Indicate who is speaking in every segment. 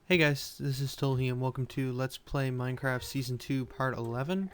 Speaker 1: Hey guys, this is Tolhi and welcome to Let's Play Minecraft Season 2 Part 11.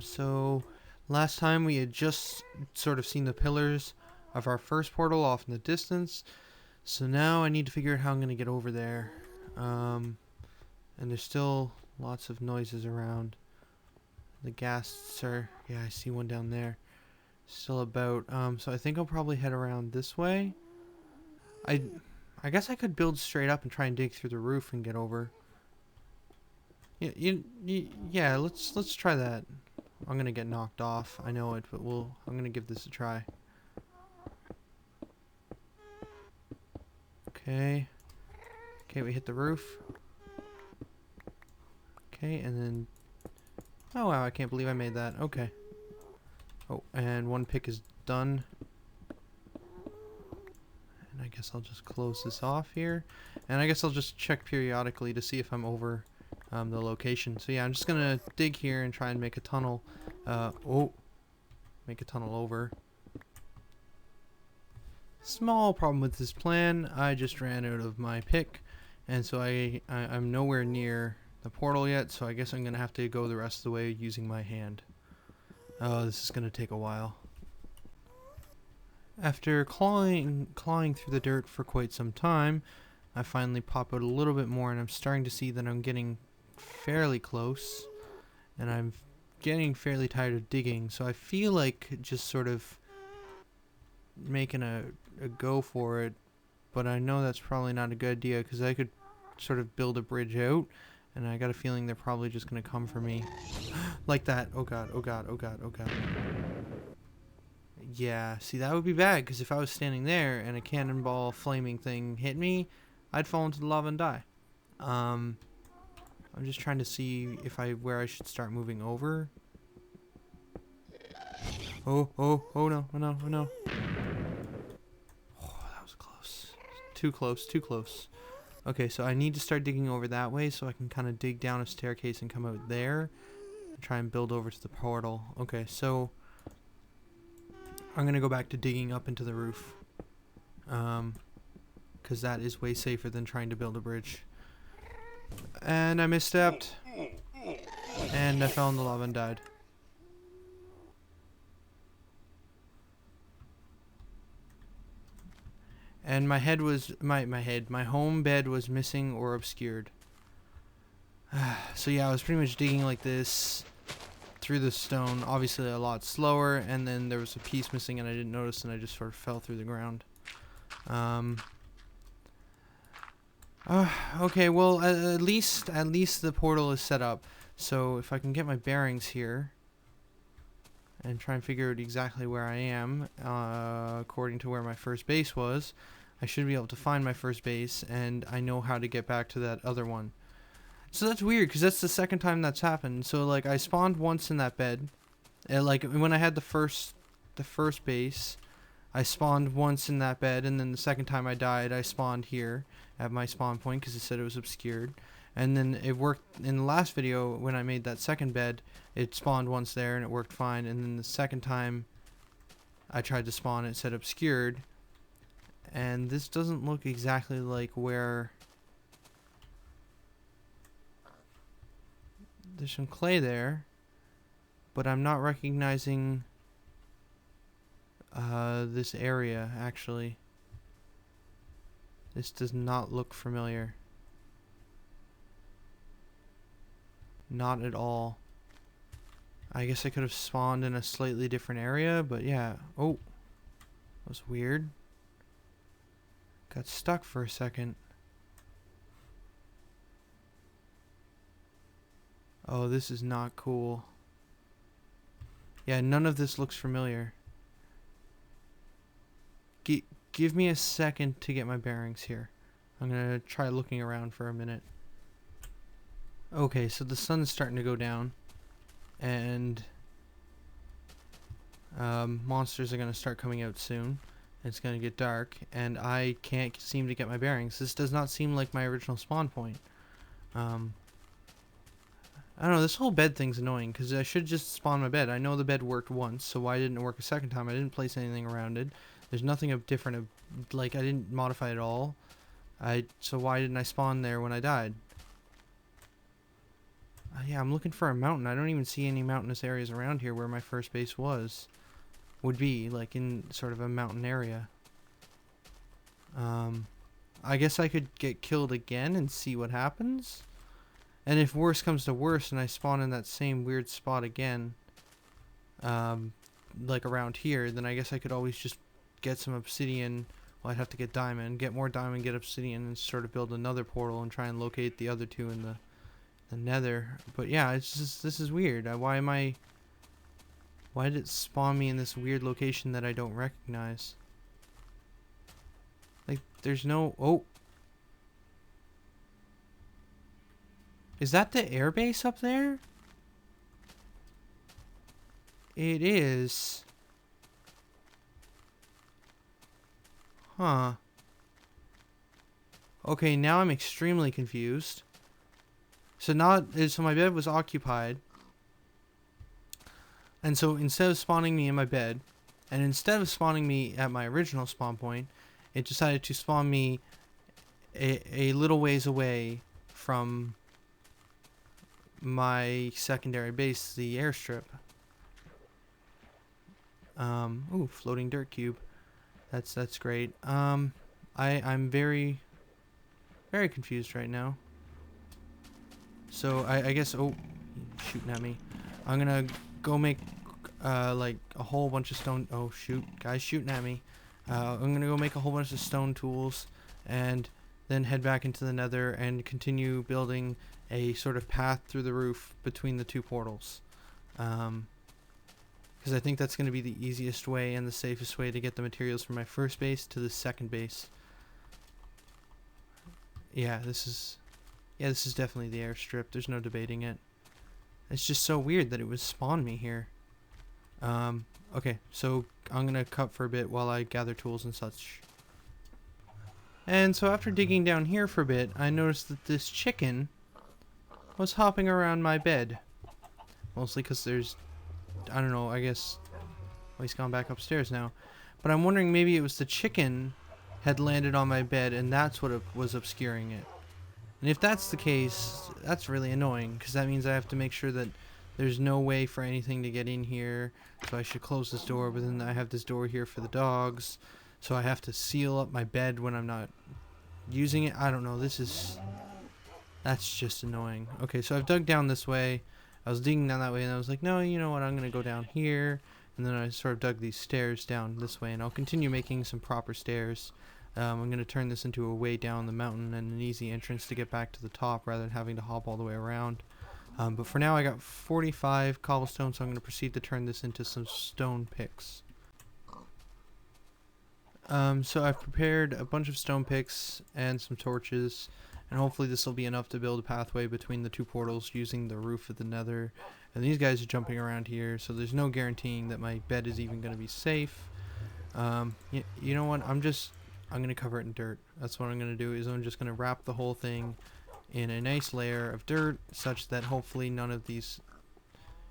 Speaker 1: So last time we had just sort of seen the pillars of our first portal off in the distance. So now I need to figure out how I'm going to get over there. And there's still lots of noises around. The ghasts are, yeah, I see one down there. Still about, so I think I'll probably head around this way. I guess I could build straight up and try and dig through the roof and get over. Yeah, let's try that. I'm gonna get knocked off. I know it, but I'm gonna give this a try. Okay. Okay, we hit the roof. Okay, and then... Oh wow, I can't believe I made that. Okay. Oh, and one pick is done. And I guess I'll just close this off here. And I guess I'll just check periodically to see if I'm over the location. So yeah, I'm just gonna dig here and try and make a tunnel. Make a tunnel over. Small problem with this plan, I just ran out of my pick, and so I'm nowhere near the portal yet, so I guess I'm gonna have to go the rest of the way using my hand. Oh, this is gonna take a while. After clawing through the dirt for quite some time, I finally pop out a little bit more, and I'm starting to see that I'm getting fairly close, and I'm getting fairly tired of digging, so I feel like just sort of making a go for it, but I know that's probably not a good idea because I could sort of build a bridge out, and I got a feeling they're probably just gonna come for me like that. Oh god, oh god, oh god, oh god. Yeah, see, that would be bad because if I was standing there and a cannonball flaming thing hit me, I'd fall into the lava and die. I'm just trying to see if where I should start moving over. Oh no, oh no, oh no. Too close, too close. Okay, so I need to start digging over that way so I can kind of dig down a staircase and come out there and try and build over to the portal. Okay, so I'm going to go back to digging up into the roof because that is way safer than trying to build a bridge. And I misstepped and I fell in the lava and died. And my head was my home bed was missing or obscured. So yeah, I was pretty much digging like this through the stone, obviously a lot slower, and then there was a piece missing and I didn't notice, and I just sort of fell through the ground. Okay, well, at least the portal is set up. So if I can get my bearings here and try and figure out exactly where I am, according to where my first base was, I should be able to find my first base, and I know how to get back to that other one. So that's weird, because that's the second time that's happened. So, like, I spawned once in that bed. Like, when I had the first base, I spawned once in that bed, and then the second time I died, I spawned here at my spawn point, because it said it was obscured. And then it worked in the last video, when I made that second bed, it spawned once there, and it worked fine. And then the second time I tried to spawn, it said obscured. And this doesn't look exactly like where... There's some clay there, but I'm not recognizing this area, actually. This does not look familiar. Not at all. I guess I could have spawned in a slightly different area, but yeah. Oh, that was weird. Got stuck for a second. Oh, this is not cool. Yeah, none of this looks familiar. Give me a second to get my bearings here. I'm gonna try looking around for a minute. Okay, so the sun's starting to go down, and monsters are gonna start coming out soon. It's gonna get dark, and I can't seem to get my bearings. This does not seem like my original spawn point. I don't know, this whole bed thing's annoying, because I should just spawn my bed. I know the bed worked once, so why didn't it work a second time? I didn't place anything around it. There's nothing different, like, I didn't modify it at all. So why didn't I spawn there when I died? Yeah, I'm looking for a mountain. I don't even see any mountainous areas around here where my first base would be, like in sort of a mountain area. I guess I could get killed again and see what happens. And if worse comes to worse and I spawn in that same weird spot again, like around here, then I guess I could always just get some obsidian. Well, I'd have to get diamond, get more diamond, get obsidian, and sort of build another portal and try and locate the other two in the Nether. But yeah, it's just, this is weird. Why did it spawn me in this weird location that I don't recognize? Like, there's no... Oh! Is that the airbase up there? It is. Huh. Okay, now I'm extremely confused. So my bed was occupied. And so instead of spawning me in my bed, and instead of spawning me at my original spawn point, it decided to spawn me a little ways away from my secondary base, the airstrip. Ooh, floating dirt cube. That's great. I'm very confused right now. So I guess, oh, shooting at me. I'm gonna go make like a whole bunch of stone. Oh shoot, guys shooting at me. I'm gonna go make a whole bunch of stone tools and then head back into the Nether and continue building a sort of path through the roof between the two portals. Because I think that's going to be the easiest way and the safest way to get the materials from my first base to the second base. Yeah, this is definitely the airstrip. There's no debating it. It's just so weird that it would spawn me here. Okay, so I'm going to cut for a bit while I gather tools and such. And so after digging down here for a bit, I noticed that this chicken was hopping around my bed. Mostly because there's, I don't know, I guess, well, he's gone back upstairs now. But I'm wondering maybe it was the chicken had landed on my bed and that's what was obscuring it. And if that's the case, that's really annoying because that means I have to make sure that there's no way for anything to get in here. So I should close this door, but then I have this door here for the dogs. So I have to seal up my bed when I'm not using it. I don't know, that's just annoying. Okay, so I've dug down this way. I was digging down that way and I was like, no, you know what, I'm going to go down here. And then I sort of dug these stairs down this way and I'll continue making some proper stairs. I'm going to turn this into a way down the mountain and an easy entrance to get back to the top rather than having to hop all the way around. But for now I got 45 cobblestone, so I'm going to proceed to turn this into some stone picks. So I've prepared a bunch of stone picks and some torches, and hopefully this will be enough to build a pathway between the two portals using the roof of the Nether. And these guys are jumping around here, so there's no guaranteeing that my bed is even going to be safe. You know what, I'm going to cover it in dirt. That's what I'm going to do, is I'm just going to wrap the whole thing in a nice layer of dirt such that hopefully none of these...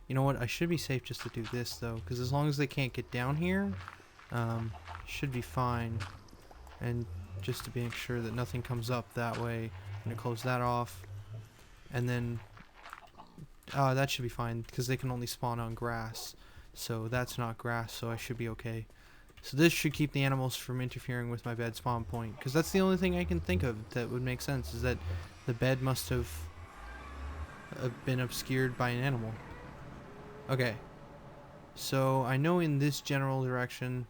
Speaker 1: You know what, I should be safe just to do this though, because as long as they can't get down here, should be fine. And just to make sure that nothing comes up that way, I'm going to close that off. And then that should be fine because they can only spawn on grass. So that's not grass, so I should be okay. So this should keep the animals from interfering with my bed spawn point, because that's the only thing I can think of that would make sense, is that the bed must have been obscured by an animal. Okay, so I know in this general direction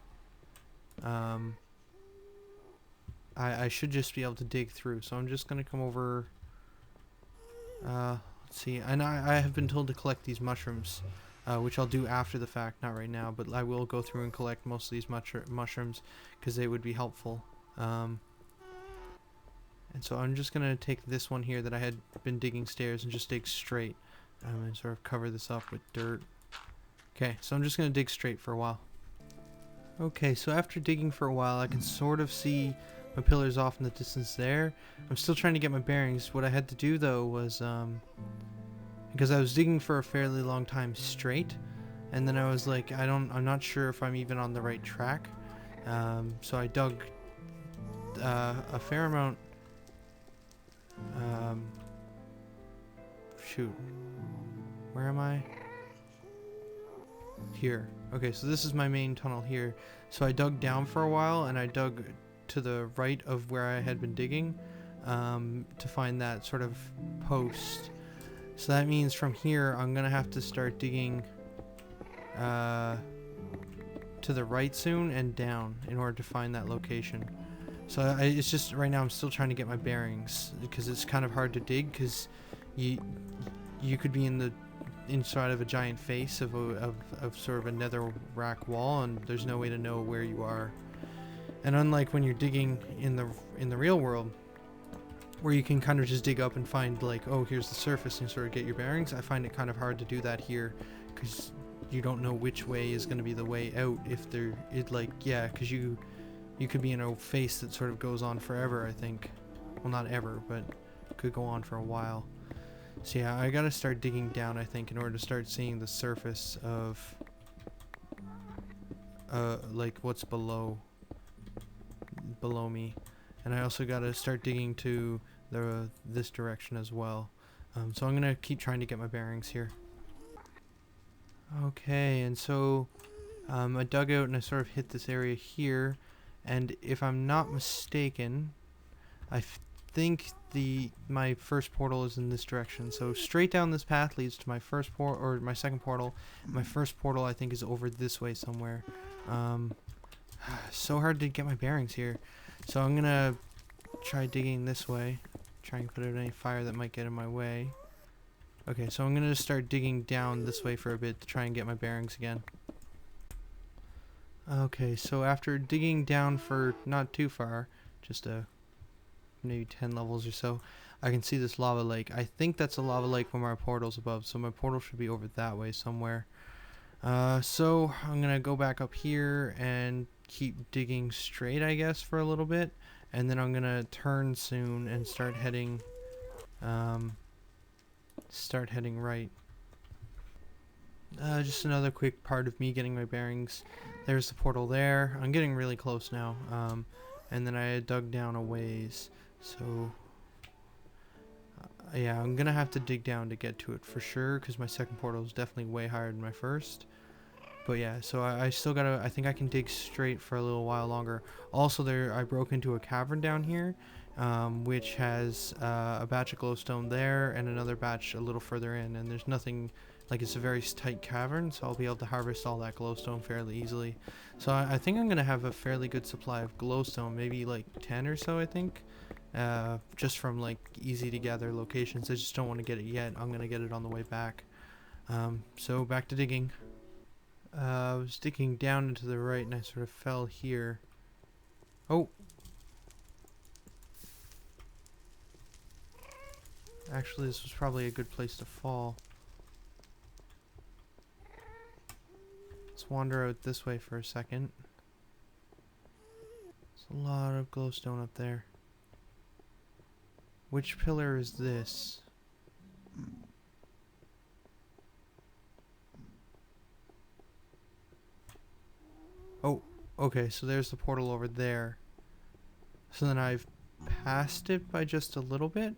Speaker 1: I should just be able to dig through, so I'm just going to come over, let's see, and I have been told to collect these mushrooms. Which I'll do after the fact, not right now, but I will go through and collect most of these mushrooms because they would be helpful. And so I'm just going to take this one here that I had been digging stairs and just dig straight. And sort of cover this up with dirt. Okay, so I'm just going to dig straight for a while. Okay, so after digging for a while, I can sort of see my pillars off in the distance there. I'm still trying to get my bearings. What I had to do, though, was... because I was digging for a fairly long time straight, and then I was like, I'm not sure if I'm even on the right track. So I dug a fair amount shoot. Where am I? Here. Okay, so this is my main tunnel here. So I dug down for a while, and I dug to the right of where I had been digging to find that sort of post. So that means from here, I'm going to have to start digging to the right soon and down in order to find that location. So it's just right now I'm still trying to get my bearings because it's kind of hard to dig because you could be inside of a giant face of sort of a nether rack wall, and there's no way to know where you are. And unlike when you're digging in the real world, where you can kind of just dig up and find like, oh, here's the surface and sort of get your bearings, I find it kind of hard to do that here because you don't know which way is going to be the way out. If because you could be in a face that sort of goes on forever, I think. Well, not ever, but could go on for a while. So yeah, I gotta start digging down, I think, in order to start seeing the surface of like what's below me. And I also gotta start digging to this direction as well. So I'm gonna keep trying to get my bearings here. Okay, and so I dug out and I sort of hit this area here, and if I'm not mistaken, I think my first portal is in this direction. So straight down this path leads to my first my second portal. My first portal I think is over this way somewhere. So hard to get my bearings here. So I'm gonna try digging this way, try and put out any fire that might get in my way. Okay, so I'm gonna just start digging down this way for a bit to try and get my bearings again. Okay, so after digging down for not too far, just maybe 10 levels or so, I can see this lava lake. I think that's a lava lake where my portal's above, so my portal should be over that way somewhere. So I'm gonna go back up here and keep digging straight, I guess, for a little bit, and then I'm gonna turn soon and start heading right. Just another quick part of me getting my bearings. There's the portal there. I'm getting really close now. And then I dug down a ways. So yeah, I'm gonna have to dig down to get to it for sure, because my second portal is definitely way higher than my first. But yeah, so I still gotta, I think I can dig straight for a little while longer. Also I broke into a cavern down here, which has a batch of glowstone there and another batch a little further in, and there's nothing, like, it's a very tight cavern, so I'll be able to harvest all that glowstone fairly easily. So I think I'm gonna have a fairly good supply of glowstone, maybe like 10 or so, I think, just from like easy to gather locations. I just don't want to get it yet. I'm gonna get it on the way back. So back to digging. I was digging down into the right and I sort of fell here. Oh! Actually, this was probably a good place to fall. Let's wander out this way for a second. There's a lot of glowstone up there. Which pillar is this? Oh, okay, so there's the portal over there. So then I've passed it by just a little bit.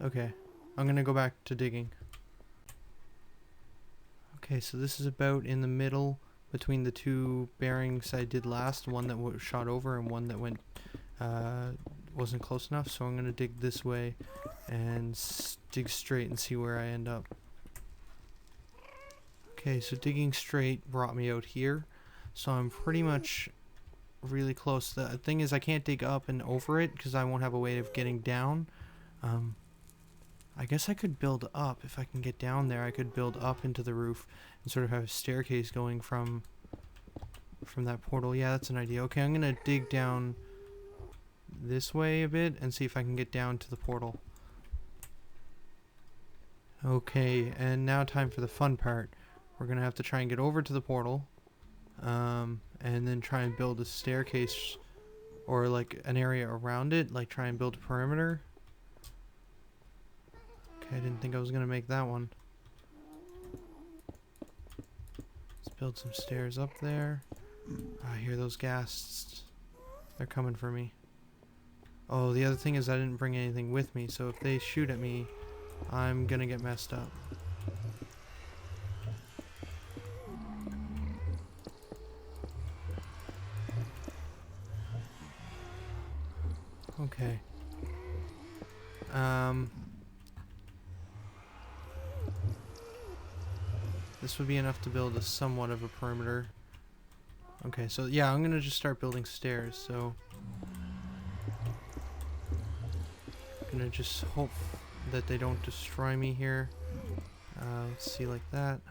Speaker 1: Okay, I'm gonna go back to digging. Okay, so this is about in the middle between the two bearings I did last, one that shot over and one that wasn't close enough. So I'm gonna dig this way and dig straight and see where I end up. Okay, so digging straight brought me out here, so I'm pretty much really close. The thing is, I can't dig up and over it because I won't have a way of getting down. I guess I could build up. If I can get down there, I could build up into the roof and sort of have a staircase going from that portal. Yeah, that's an idea. Okay, I'm gonna dig down this way a bit and see if I can get down to the portal. Okay, and now time for the fun part. We're gonna have to try and get over to the portal, and then try and build a staircase or like an area around it, like try and build a perimeter. Okay, I didn't think I was gonna make that one. Let's build some stairs up there. I hear those ghasts. They're coming for me. Oh, the other thing is I didn't bring anything with me, so if they shoot at me, I'm gonna get messed up. Okay. This would be enough to build a somewhat of a perimeter. Okay, so yeah, I'm gonna just start building stairs, so I'm gonna just hope that they don't destroy me here. Let's see, like that.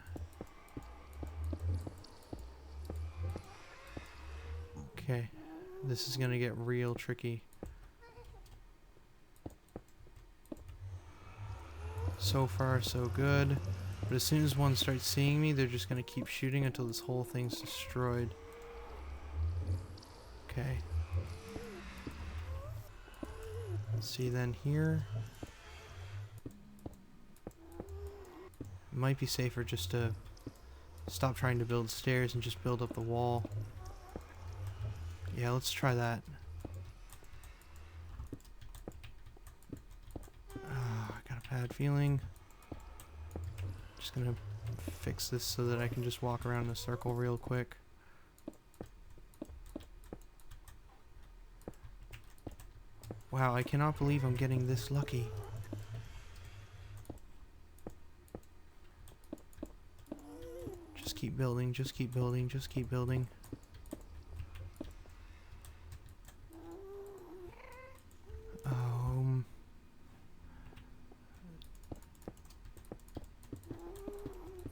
Speaker 1: Okay, this is gonna get real tricky. So far, so good. But as soon as one starts seeing me, they're just gonna keep shooting until this whole thing's destroyed. Okay. See then here. It might be safer just to stop trying to build stairs and just build up the wall. Yeah, let's try that. I got a bad feeling. Just gonna fix this so that I can just walk around in a circle real quick. Wow, I cannot believe I'm getting this lucky. Just keep building, just keep building, just keep building.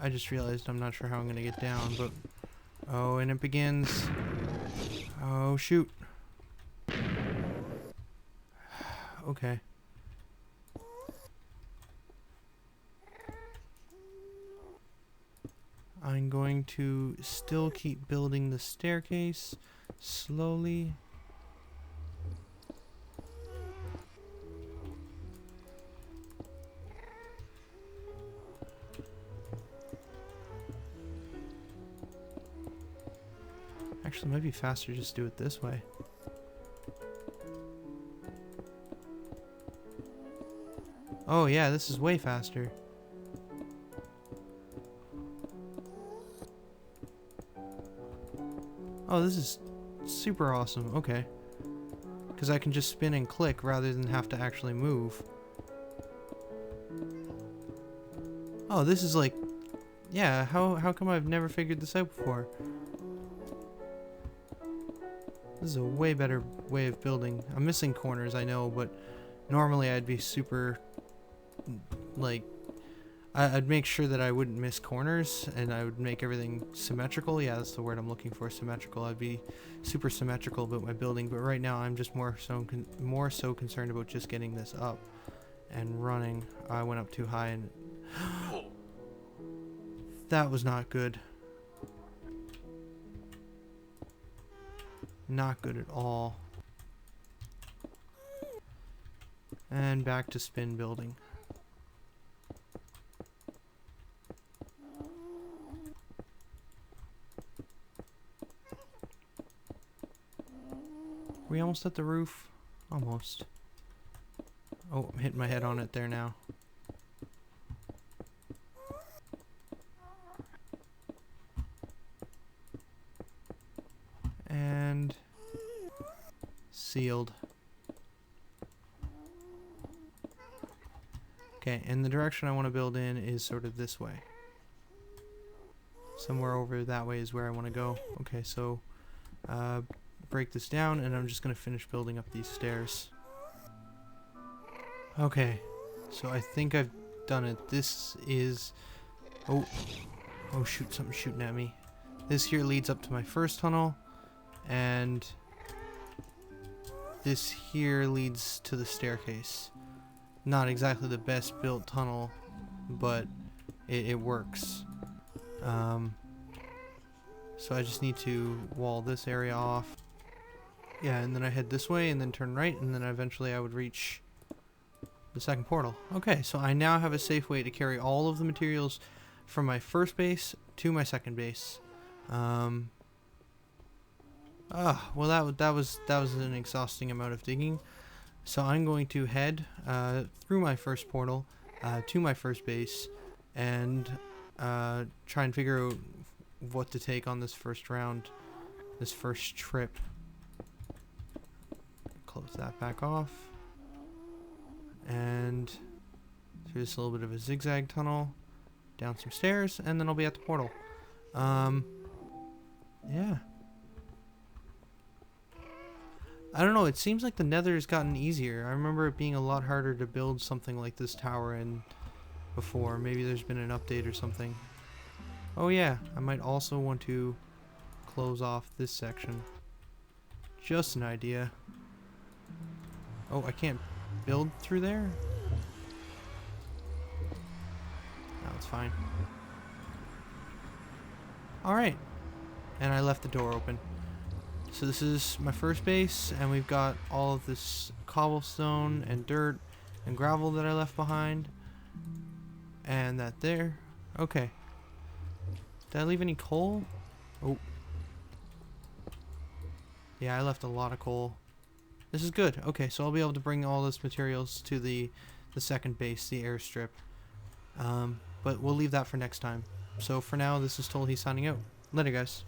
Speaker 1: I just realized I'm not sure how I'm gonna get down, but... Oh, and it begins. Oh, shoot. Okay. I'm going to still keep building the staircase slowly. Actually, it might be faster just do it this way. Oh yeah, this is way faster. Oh, this is super awesome. Okay. Because I can just spin and click rather than have to actually move. Oh, this is like... Yeah, how come I've never figured this out before? This is a way better way of building. I'm missing corners, I know, but normally I'd be super... Like... I'd make sure that I wouldn't miss corners, and I would make everything symmetrical. Yeah, that's the word I'm looking for, symmetrical. I'd be super symmetrical about my building, but right now I'm just more so concerned about just getting this up and running. I went up too high, and that was not good. Not good at all. And back to spin building. Are we almost at the roof? Almost. Oh, I'm hitting my head on it there now. And sealed. Okay, and the direction I want to build in is sort of this way. Somewhere over that way is where I want to go. Okay, so break this down, and I'm just going to finish building up these stairs. Okay, so I think I've done it. This is... Oh shoot, something's shooting at me. This here leads up to my first tunnel, and this here leads to the staircase. Not exactly the best built tunnel, but it works. So I just need to wall this area off. Yeah, and then I head this way and then turn right, and then eventually I would reach the second portal. Okay, so I now have a safe way to carry all of the materials from my first base to my second base. Well, that was an exhausting amount of digging. So I'm going to head through my first portal to my first base and try and figure out what to take on this first round, this first trip. Close that back off. And through this little bit of a zigzag tunnel, down some stairs, and then I'll be at the portal. Yeah. I don't know, it seems like the Nether has gotten easier. I remember it being a lot harder to build something like this tower in before. Maybe there's been an update or something. Oh yeah, I might also want to close off this section. Just an idea. Oh, I can't build through there? No, it's fine. Alright. And I left the door open. So this is my first base, and we've got all of this cobblestone and dirt and gravel that I left behind. And that there. Okay. Did I leave any coal? Oh. Yeah, I left a lot of coal. This is good. Okay, so I'll be able to bring all this materials to the second base, the airstrip. But we'll leave that for next time. So for now, this is Tolhi signing out. Later, guys.